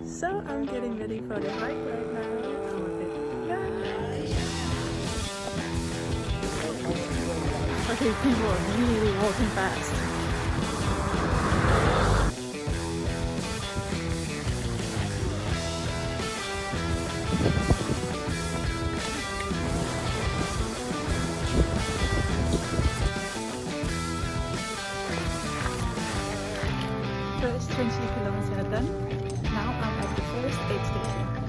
So I'm getting ready for the hike right now. I'm a bit nervous. Okay, people are really walking fast. First 20 kilometers done. Now I'm at the first aid station.